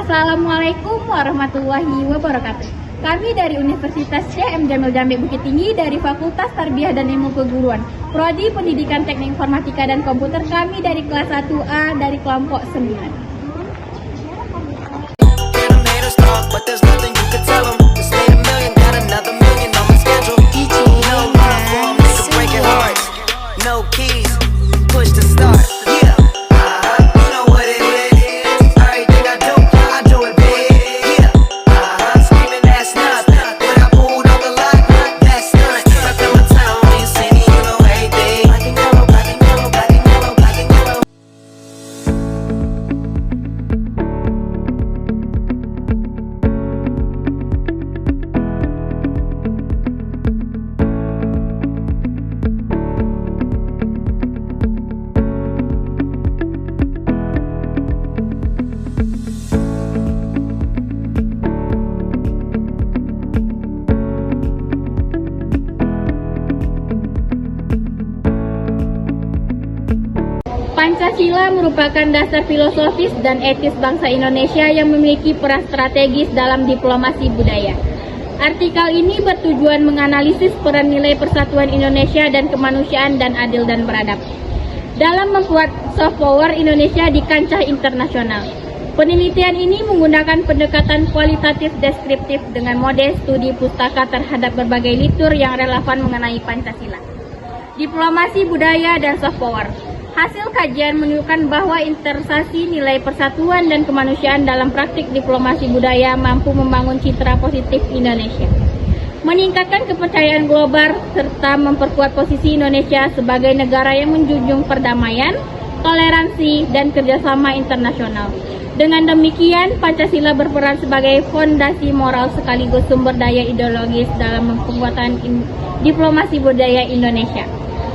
Assalamualaikum warahmatullahi wabarakatuh. Kami dari Universitas Syekh M. Jamil Jambe Bukit Tinggi dari Fakultas Tarbiyah dan Ilmu Keguruan, Prodi Pendidikan Teknik Informatika dan Komputer. Kami dari kelas 1A dari kelompok 9. Pancasila merupakan dasar filosofis dan etis bangsa Indonesia yang memiliki peran strategis dalam diplomasi budaya. Artikel ini bertujuan menganalisis peran nilai persatuan Indonesia dan kemanusiaan dan adil dan beradab dalam membuat soft power Indonesia di kancah internasional. Penelitian ini menggunakan pendekatan kualitatif deskriptif dengan mode studi pustaka terhadap berbagai litur yang relevan mengenai Pancasila, diplomasi budaya, dan soft power. Hasil kajian menunjukkan bahwa intersasi nilai persatuan dan kemanusiaan dalam praktik diplomasi budaya mampu membangun citra positif Indonesia, meningkatkan kepercayaan global, serta memperkuat posisi Indonesia sebagai negara yang menjunjung perdamaian, toleransi, dan kerjasama internasional. Dengan demikian, Pancasila berperan sebagai fondasi moral sekaligus sumber daya ideologis dalam penguatan diplomasi budaya Indonesia.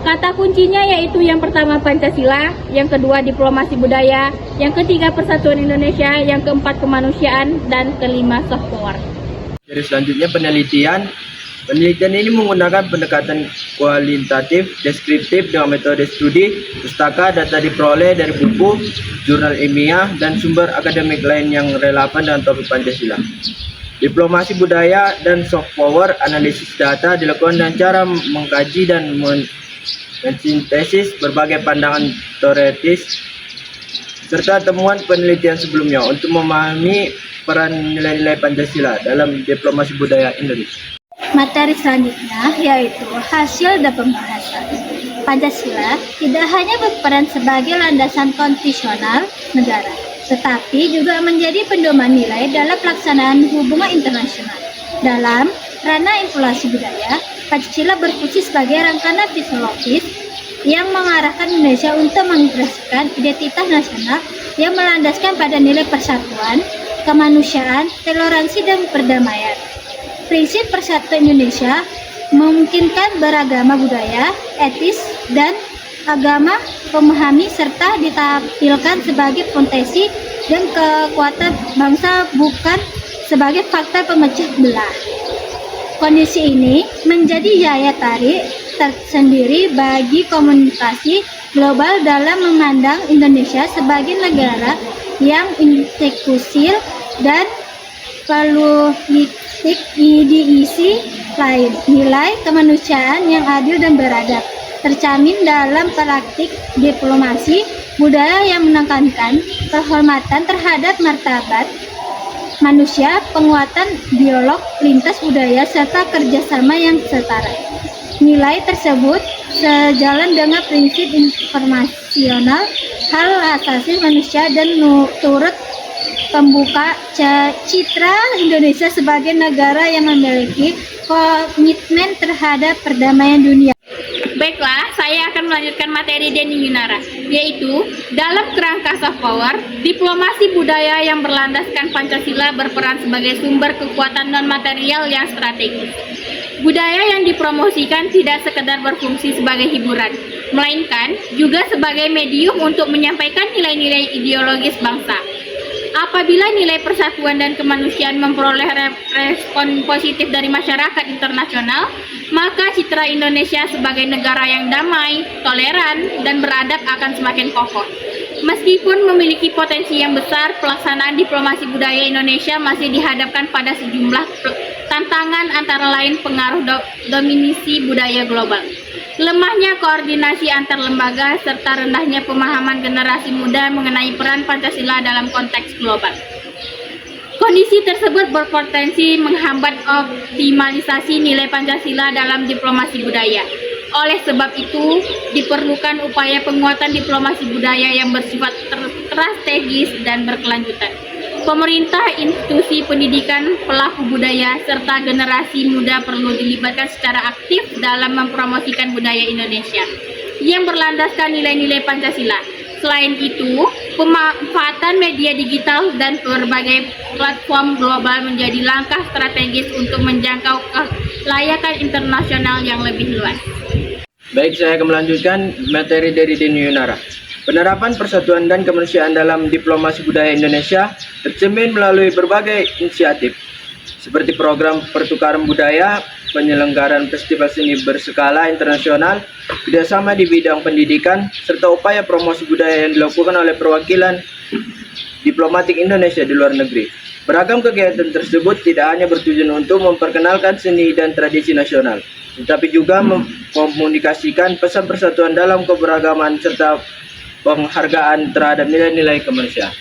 Kata kuncinya yaitu yang pertama Pancasila, yang kedua diplomasi budaya, yang ketiga persatuan Indonesia, yang keempat kemanusiaan, dan kelima soft power. Jadi selanjutnya penelitian ini menggunakan pendekatan kualitatif deskriptif dengan metode studi pustaka, data diperoleh dari buku, jurnal ilmiah, dan sumber akademik lain yang relevan dengan topik Pancasila. Diplomasi budaya dan soft power, analisis data dilakukan dengan cara mengkaji dan mensintesis berbagai pandangan teoritis serta temuan penelitian sebelumnya untuk memahami peran nilai-nilai Pancasila dalam diplomasi budaya Indonesia. Materi selanjutnya yaitu hasil dan pembahasan. Pancasila tidak hanya berperan sebagai landasan konstitusional negara, tetapi juga menjadi pedoman nilai dalam pelaksanaan hubungan internasional. Dalam ranah informasi budaya, Pancasila berfungsi sebagai rangkaian filosofis yang mengarahkan Indonesia untuk mengintegrasikan identitas nasional yang melandaskan pada nilai persatuan, kemanusiaan, toleransi, dan perdamaian. Prinsip persatuan Indonesia memungkinkan beragama budaya, etis, dan agama memahami serta ditampilkan sebagai fondasi dan kekuatan bangsa, bukan sebagai faktor pemecah belah. Kondisi ini menjadi daya tarik tersendiri bagi komunikasi global dalam memandang Indonesia sebagai negara yang inklusif dan pluralistik diisi lain. Nilai kemanusiaan yang adil dan beradab tercermin dalam praktik diplomasi budaya yang menekankan penghormatan terhadap martabat manusia, penguatan dialog lintas budaya, serta kerjasama yang setara. Nilai tersebut sejalan dengan prinsip informasional hal asasi manusia dan turut membuka citra Indonesia sebagai negara yang memiliki komitmen terhadap perdamaian dunia. Baiklah, saya akan melanjutkan materi Denny Yunara, yaitu dalam kerangka soft power, diplomasi budaya yang berlandaskan Pancasila berperan sebagai sumber kekuatan non-material yang strategis. Budaya yang dipromosikan tidak sekedar berfungsi sebagai hiburan, melainkan juga sebagai medium untuk menyampaikan nilai-nilai ideologis bangsa. Apabila nilai persatuan dan kemanusiaan memperoleh respon positif dari masyarakat internasional, maka citra Indonesia sebagai negara yang damai, toleran, dan beradab akan semakin kokoh. Meskipun memiliki potensi yang besar, pelaksanaan diplomasi budaya Indonesia masih dihadapkan pada sejumlah tantangan antara lain pengaruh dominasi budaya global, lemahnya koordinasi antar lembaga, serta rendahnya pemahaman generasi muda mengenai peran Pancasila dalam konteks global. Kondisi tersebut berpotensi menghambat optimalisasi nilai Pancasila dalam diplomasi budaya. Oleh sebab itu, diperlukan upaya penguatan diplomasi budaya yang bersifat strategis dan berkelanjutan. Pemerintah, institusi pendidikan, pelaku budaya, serta generasi muda perlu dilibatkan secara aktif dalam mempromosikan budaya Indonesia yang berlandaskan nilai-nilai Pancasila. Selain itu, pemanfaatan media digital dan berbagai platform global menjadi langkah strategis untuk menjangkau kelayakan internasional yang lebih luas. Baik, saya akan melanjutkan materi dari Denny Yunara. Penerapan persatuan dan kemanusiaan dalam diplomasi budaya Indonesia tercermin melalui berbagai inisiatif, seperti program pertukaran budaya, penyelenggaraan festival seni berskala internasional, kerjasama di bidang pendidikan, serta upaya promosi budaya yang dilakukan oleh perwakilan diplomatik Indonesia di luar negeri. Beragam kegiatan tersebut tidak hanya bertujuan untuk memperkenalkan seni dan tradisi nasional, tetapi juga mengkomunikasikan pesan persatuan dalam keberagaman serta penghargaan terhadap nilai-nilai kemanusiaan.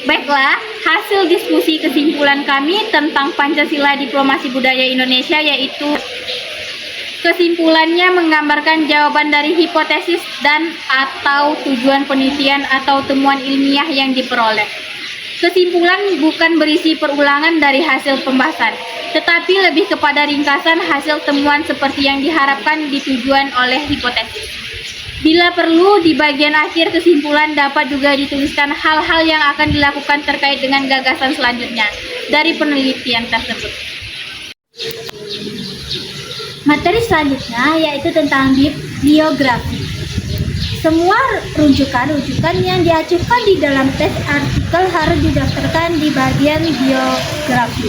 Baiklah, hasil diskusi kesimpulan kami tentang Pancasila Diplomasi Budaya Indonesia yaitu kesimpulannya menggambarkan jawaban dari hipotesis dan atau tujuan penelitian atau temuan ilmiah yang diperoleh. Kesimpulan bukan berisi perulangan dari hasil pembahasan, tetapi lebih kepada ringkasan hasil temuan seperti yang diharapkan ditujuan oleh hipotesis. Bila perlu, di bagian akhir kesimpulan dapat juga dituliskan hal-hal yang akan dilakukan terkait dengan gagasan selanjutnya dari penelitian tersebut. Materi selanjutnya yaitu tentang bibliografi. Semua rujukan-rujukan yang diajukan di dalam tes artikel harus didaftarkan di bagian biografi.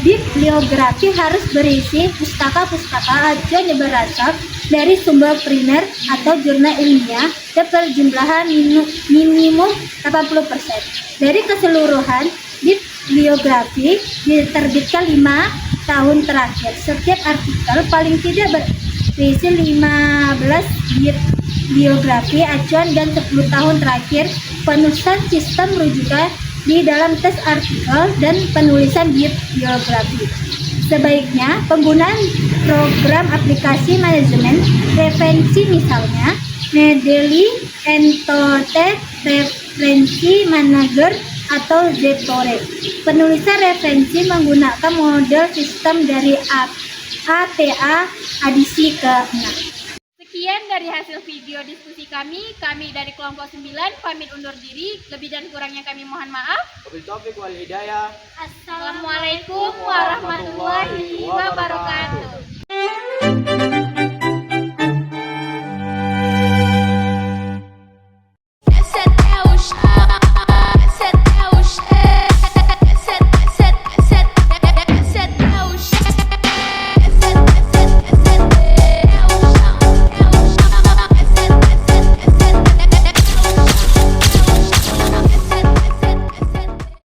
Bibliografi harus berisi pustaka-pustaka acuan yang berasal dari sumber primer atau jurnal ilmiah berjumlahan minimum 80%. Dari keseluruhan bibliografi diterbitkan 5 tahun terakhir. Setiap artikel paling tidak berisi 15 biografi acuan dan 10 tahun terakhir penulisan sistem rujukan di dalam tes artikel dan penulisan biografi. Sebaiknya penggunaan program aplikasi manajemen referensi misalnya Mendeley, Entote, Referensi Manager atau Zephyr. Penulisan referensi menggunakan model sistem dari ATA Adisi ke-6. Sekian dari hasil video diskusi kami dari kelompok 9 pamit undur diri. Lebih dan kurangnya kami mohon maaf. Wabillahi taufiq wal hidayah. Assalamualaikum warahmatullahi wabarakatuh.